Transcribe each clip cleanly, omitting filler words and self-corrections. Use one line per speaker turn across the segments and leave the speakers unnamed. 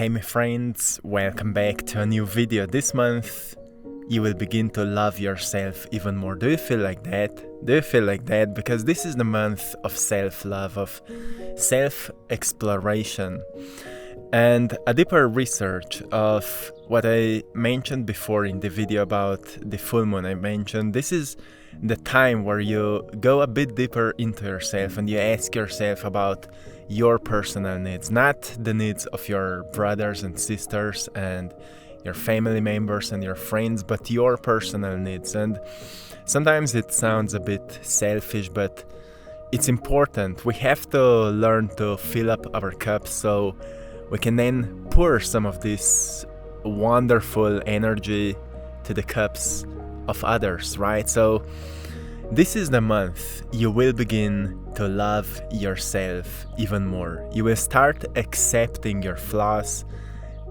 Hey my friends, welcome back to a new video. This month you will begin to love yourself even more. Do you feel like that? Do you feel like that? Because this is the month of self-love, of self-exploration, and a deeper research of what I mentioned before in the video about the full moon. I mentioned this is the time where you go a bit deeper into yourself and you ask yourself about your personal needs, not the needs of your brothers and sisters and your family members and your friends, but your personal needs. And sometimes it sounds a bit selfish, but it's important. We have to learn to fill up our cups so we can then pour some of this wonderful energy to the cups of others, right? So this is the month you will begin to love yourself even more. You will start accepting your flaws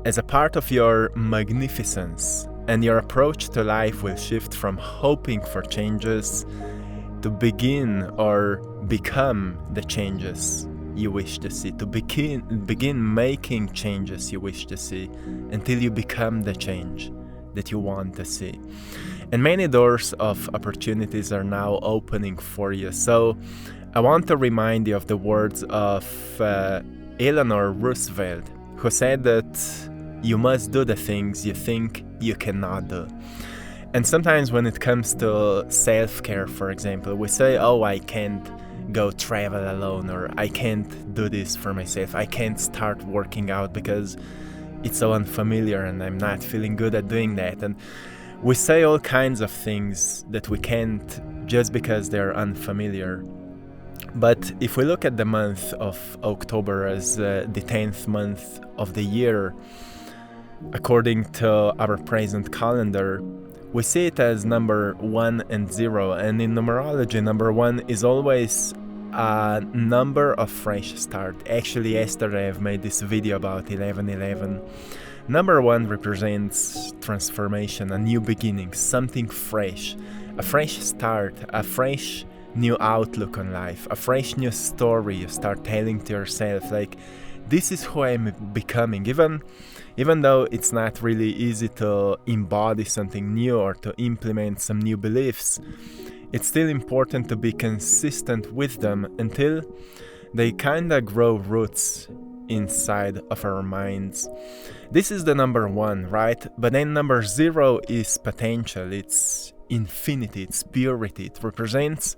as a part of your magnificence, and your approach to life will shift from hoping for changes to begin or become the changes you wish to see, to begin making changes you wish to see until you become the change that you want to see. And many doors of opportunities are now opening for you. So I want to remind you of the words of Eleanor Roosevelt, who said that you must do the things you think you cannot do. And sometimes when it comes to self-care, for example, we say, oh, I can't go travel alone, or I can't do this for myself. I can't start working out because it's so unfamiliar and I'm not feeling good at doing that. And we say all kinds of things that we can't just because they're unfamiliar. But if we look at the month of October as the 10th month of the year, according to our present calendar, we see it as number 1 and 0. And in numerology, number 1 is always a number of fresh start. Actually, yesterday I've made this video about 1111. Number 1 represents transformation, a new beginning, something fresh, a fresh start, a fresh new outlook on life, a fresh new story you start telling to yourself, like, this is who I'm becoming. Even though it's not really easy to embody something new or to implement some new beliefs, it's still important to be consistent with them until they kinda grow roots inside of our minds. This is the number 1, right? But then number 0 is potential. It's infinity, it's purity. It represents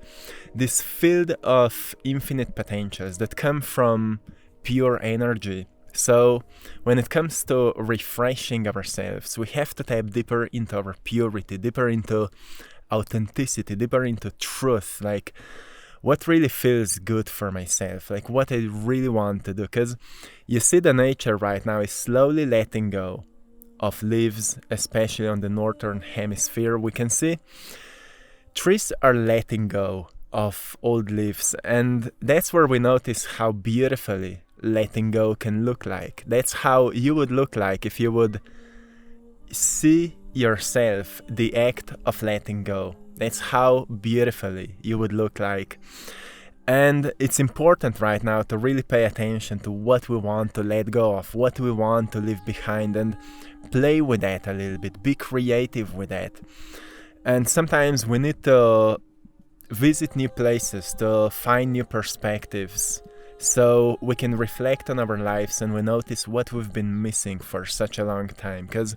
this field of infinite potentials that come from pure energy. So when it comes to refreshing ourselves, we have to tap deeper into our purity, deeper into authenticity, deeper into truth, like what really feels good for myself, like what I really want to do. Because you see, the nature right now is slowly letting go of leaves, especially on the northern hemisphere. We can see trees are letting go of old leaves, and that's where we notice how beautifully letting go can look like. That's how you would look like if you would see yourself the act of letting go. That's how beautifully you would look like. And it's important right now to really pay attention to what we want to let go of, what we want to leave behind, and play with that a little bit, be creative with that. And sometimes we need to visit new places to find new perspectives, so we can reflect on our lives and we notice what we've been missing for such a long time. Because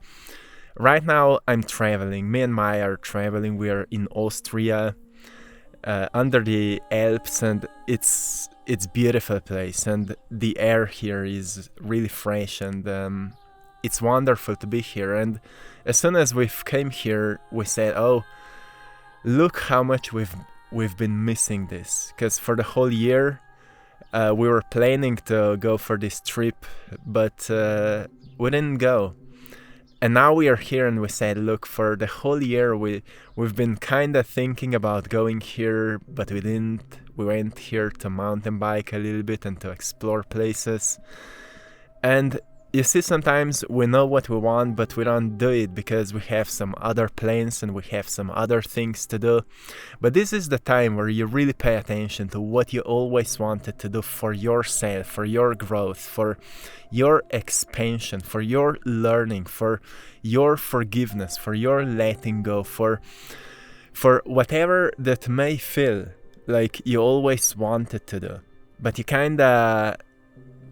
right now I'm traveling, me and Maya are traveling, we are in Austria, under the Alps, and it's beautiful place, and the air here is really fresh, and it's wonderful to be here. And as soon as we came here, we said, oh, look how much we've been missing this, because for the whole year we were planning to go for this trip, but we didn't go. And now we are here and we said, look, for the whole year we've been kind of thinking about going here, but we didn't. We went here to mountain bike a little bit and to explore places. And you see, sometimes we know what we want, but we don't do it because we have some other plans and we have some other things to do. But this is the time where you really pay attention to what you always wanted to do for yourself, for your growth, for your expansion, for your learning, for your forgiveness, for your letting go, for whatever that may feel like you always wanted to do, but you kinda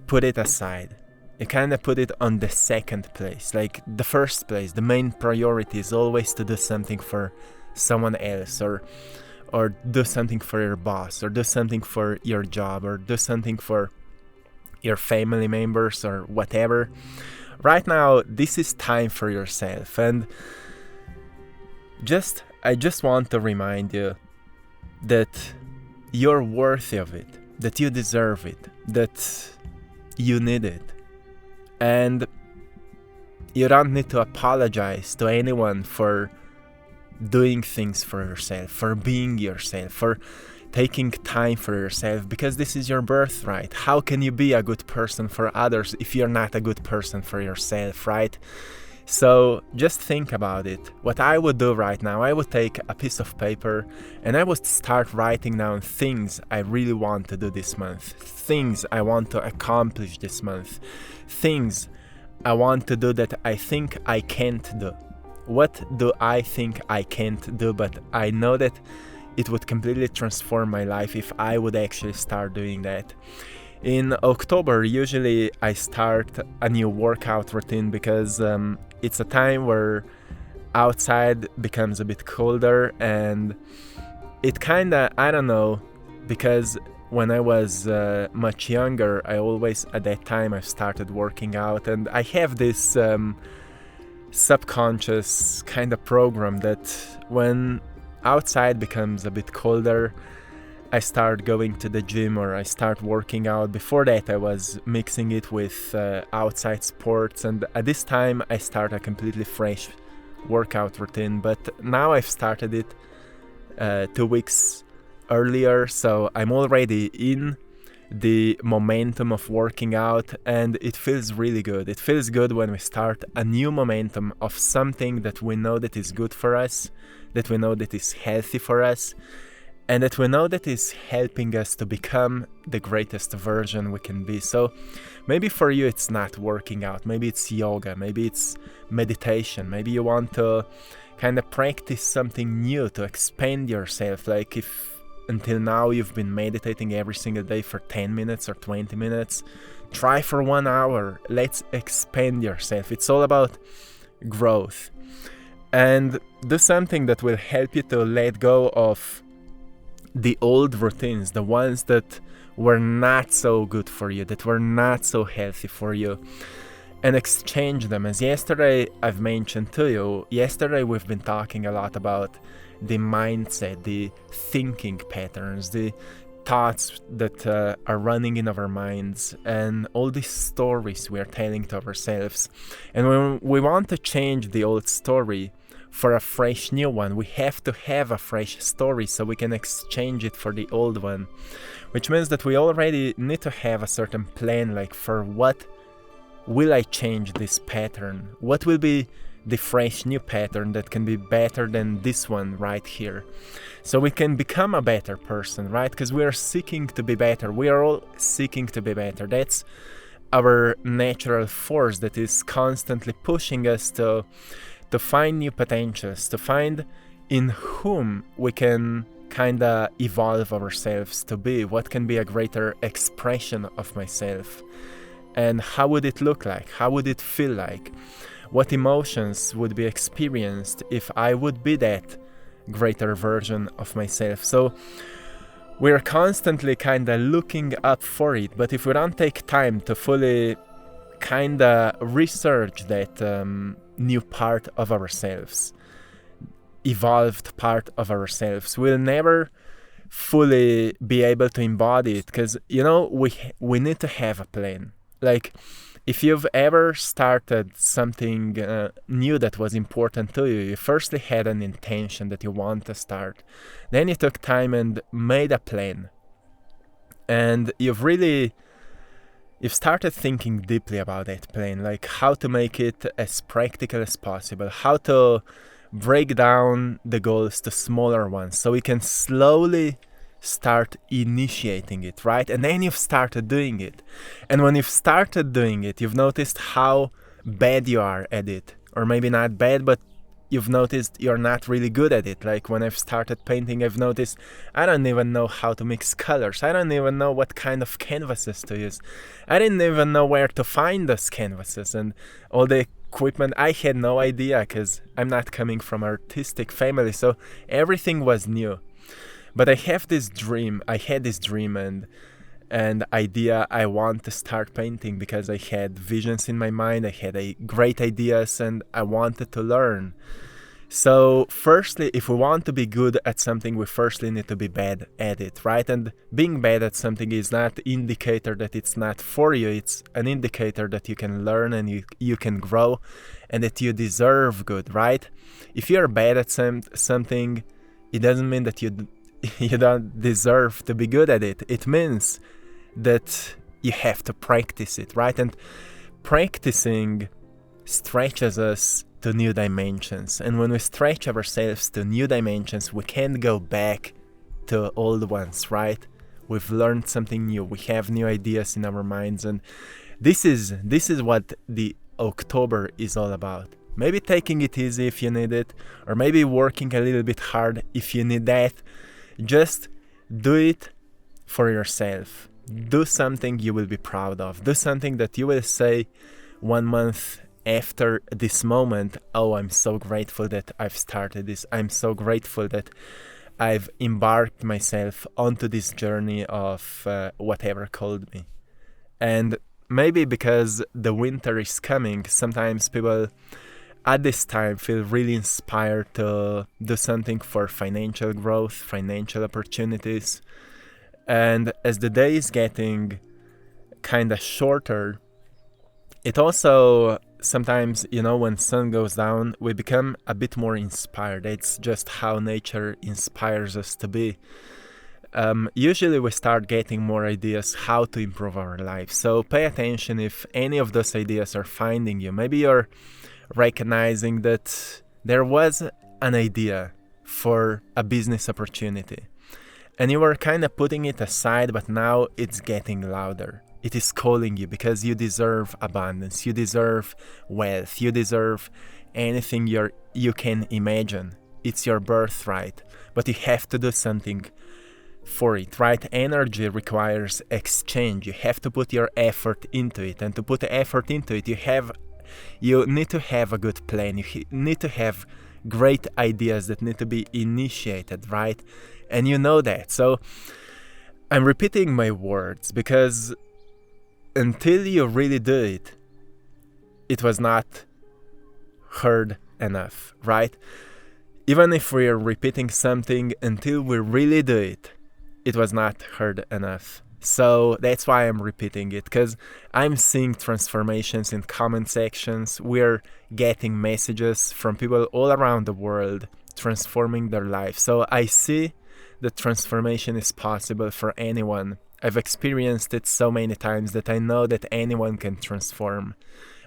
put it aside. You kind of put it on the second place. Like the first place, the main priority is always to do something for someone else, or do something for your boss, or do something for your job, or do something for your family members, or whatever. Right now, this is time for yourself, and I just want to remind you that you're worthy of it, that you deserve it, that you need it. And you don't need to apologize to anyone for doing things for yourself, for being yourself, for taking time for yourself, because this is your birthright. How can you be a good person for others if you're not a good person for yourself, right? So just think about it. What I would do right now, I would take a piece of paper and I would start writing down things I really want to do this month, things I want to accomplish this month, things I want to do that I think I can't do. What do I think I can't do, but I know that it would completely transform my life if I would actually start doing that. In October, usually I start a new workout routine because it's a time where outside becomes a bit colder, and it kinda, I don't know, because when I was much younger, I always, at that time, I started working out, and I have this subconscious kind of program that when outside becomes a bit colder, I start going to the gym or I start working out. Before that, I was mixing it with outside sports, and at this time I start a completely fresh workout routine. But now I've started it 2 weeks earlier, so I'm already in the momentum of working out, and it feels really good. It feels good when we start a new momentum of something that we know that is good for us, that we know that is healthy for us, and that we know that is helping us to become the greatest version we can be. So maybe for you it's not working out, maybe it's yoga, maybe it's meditation, maybe you want to kind of practice something new to expand yourself. Like if until now you've been meditating every single day for 10 minutes or 20 minutes, try for 1 hour. Let's expand yourself. It's all about growth. And do something that will help you to let go of the old routines, the ones that were not so good for you, that were not so healthy for you, and exchange them. As yesterday I've mentioned to you, yesterday we've been talking a lot about the mindset, the thinking patterns, the thoughts that are running in our minds, and all these stories we are telling to ourselves. And when we want to change the old story for a fresh new one, we have to have a fresh story so we can exchange it for the old one, which means that we already need to have a certain plan, like for what will I change this pattern? What will be the fresh new pattern that can be better than this one right here? So we can become a better person, right? Because we are seeking to be better. We are all seeking to be better. That's our natural force that is constantly pushing us to find new potentials, to find in whom we can kind of evolve ourselves to be, what can be a greater expression of myself, and how would it look like, how would it feel like, what emotions would be experienced if I would be that greater version of myself. So we're constantly kind of looking up for it, but if we don't take time to fully kind of research that new part of ourselves, evolved part of ourselves, we'll never fully be able to embody it, because we need to have a plan. Like if you've ever started something new that was important to you, you firstly had an intention that you want to start, then you took time and made a plan, and you've really you've started thinking deeply about that plan, like how to make it as practical as possible, how to break down the goals to smaller ones so we can slowly start initiating it, right? And then you've started doing it. And when you've started doing it, you've noticed how bad you are at it. Or maybe not bad, but you've noticed you're not really good at it. Like when I've started painting, I've noticed I don't even know how to mix colors. I don't even know what kind of canvases to use. I didn't even know where to find those canvases and all the equipment. I had no idea because I'm not coming from an artistic family, so everything was new. But I had this dream and idea. I want to start painting because I had visions in my mind, I had great ideas, and I wanted to learn. So firstly, if we want to be good at something, we firstly need to be bad at it, right? And being bad at something is not an indicator that it's not for you. It's an indicator that you can learn and you can grow and that you deserve good, right? If you're bad at something, it doesn't mean that you don't deserve to be good at it. It means that you have to practice it, right? And practicing stretches us to new dimensions. And when we stretch ourselves to new dimensions, we can't go back to old ones, right? We've learned something new. We have new ideas in our minds. And this is what the October is all about. Maybe taking it easy if you need it, or maybe working a little bit hard if you need that. Just do it for yourself. Do something you will be proud of. Do something that you will say 1 month after this moment, oh, I'm so grateful that I've started this. I'm so grateful that I've embarked myself onto this journey of whatever called me. And maybe because the winter is coming, sometimes people at this time feel really inspired to do something for financial growth, financial opportunities. And as the day is getting kind of shorter, it also sometimes, when sun goes down, we become a bit more inspired. It's just how nature inspires us to be. Usually we start getting more ideas how to improve our lives. So pay attention if any of those ideas are finding you. Maybe you're recognizing that there was an idea for a business opportunity and you were kind of putting it aside, but now it's getting louder. It is calling you because you deserve abundance, you deserve wealth, you deserve anything you can imagine. It's your birthright, but you have to do something for it, right? Energy requires exchange. You have to put your effort into it, and to put the effort into it, you need to have a good plan. You need to have great ideas that need to be initiated, right? And you know that. So I'm repeating my words because until you really do it, it was not heard enough, right? Even if we're repeating something, until we really do it, it was not heard enough. So that's why I'm repeating it, because I'm seeing transformations in comment sections. We're getting messages from people all around the world transforming their life. So I see that transformation is possible for anyone. I've experienced it so many times that I know that anyone can transform.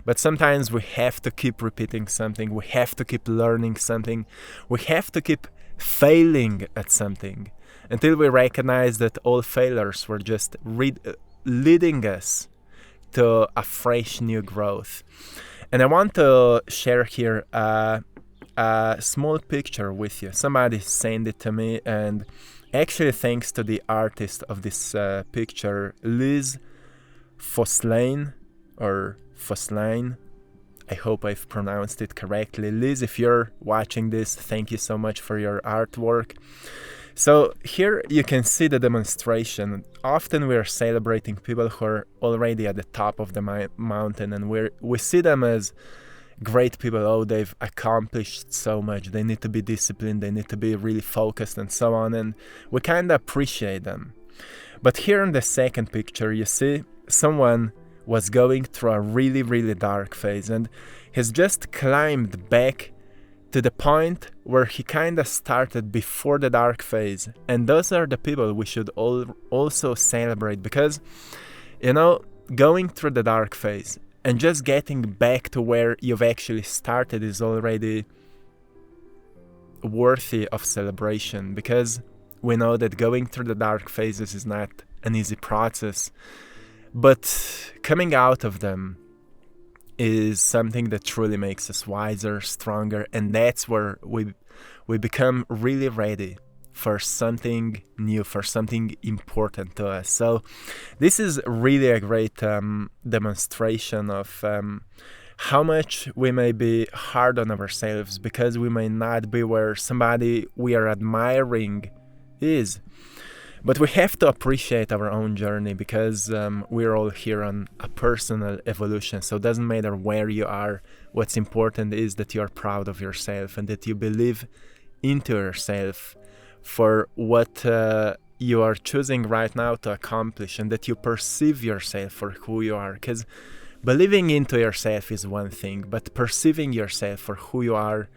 But sometimes we have to keep repeating something. We have to keep learning something. We have to keep failing at something until we recognize that all failures were just leading us to a fresh new growth. And I want to share here a small picture with you. Somebody sent it to me, and actually thanks to the artist of this picture, Liz Foslain, or Foslain. I hope I've pronounced it correctly. Liz, if you're watching this, thank you so much for your artwork. So here you can see the demonstration. Often we are celebrating people who are already at the top of the mountain, and we see them as great people. Oh, they've accomplished so much. They need to be disciplined. They need to be really focused and so on. And we kind of appreciate them. But here in the second picture, you see someone was going through a really, really dark phase and has just climbed back to the point where he kind of started before the dark phase. And those are the people we should also celebrate, because, going through the dark phase and just getting back to where you've actually started is already worthy of celebration, because we know that going through the dark phases is not an easy process, but coming out of them is something that truly makes us wiser, stronger, and that's where we become really ready for something new, for something important to us. So this is really a great demonstration of how much we may be hard on ourselves because we may not be where somebody we are admiring is. But we have to appreciate our own journey, because we're all here on a personal evolution. So it doesn't matter where you are. What's important is that you're proud of yourself and that you believe into yourself for what you are choosing right now to accomplish, and that you perceive yourself for who you are. Because believing into yourself is one thing, but perceiving yourself for who you are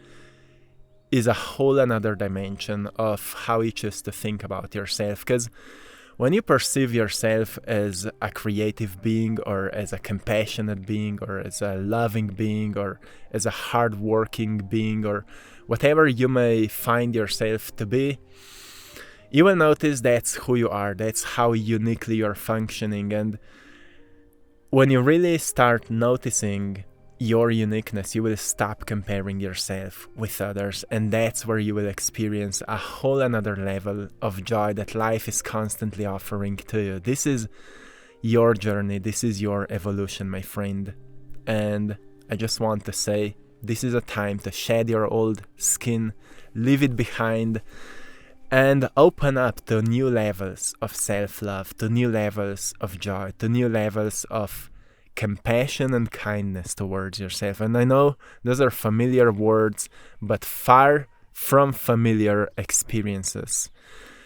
is a whole another dimension of how you choose to think about yourself. Because when you perceive yourself as a creative being, or as a compassionate being, or as a loving being, or as a hardworking being, or whatever you may find yourself to be, you will notice that's who you are, that's how uniquely you're functioning. And when you really start noticing your uniqueness, you will stop comparing yourself with others, and that's where you will experience a whole another level of joy that life is constantly offering to you. This is your journey, this is your evolution, my friend. And I just want to say, this is a time to shed your old skin, leave it behind, and open up to new levels of self-love, to new levels of joy, to new levels of compassion and kindness towards yourself. And I know those are familiar words, but far from familiar experiences.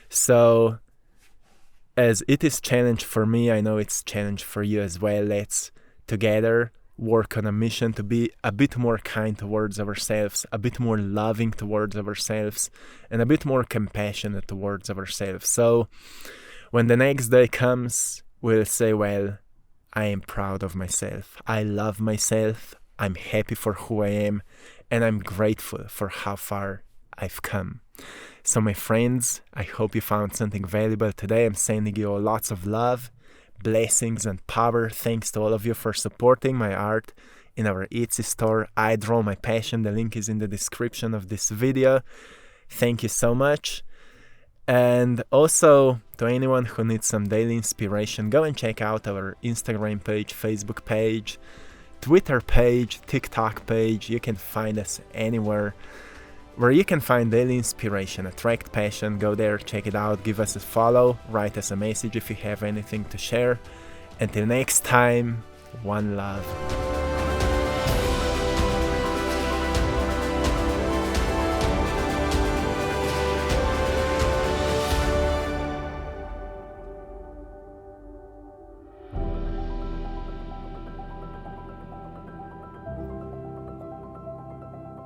So as it is challenge for me, I know it's challenge for you as well. Let's together work on a mission to be a bit more kind towards ourselves, a bit more loving towards ourselves, and a bit more compassionate towards ourselves. So when the next day comes, we'll say, well, I am proud of myself, I love myself, I'm happy for who I am, and I'm grateful for how far I've come. So my friends, I hope you found something valuable today. I'm sending you lots of love, blessings and power. Thanks to all of you for supporting my art in our Etsy store, I Draw My Passion. The link is in the description of this video. Thank you so much. And also, to anyone who needs some daily inspiration, go and check out our Instagram page, Facebook page, Twitter page, TikTok page. You can find us anywhere where you can find daily inspiration. AttractPassion, go there, check it out, give us a follow, write us a message if you have anything to share. Until next time, one love.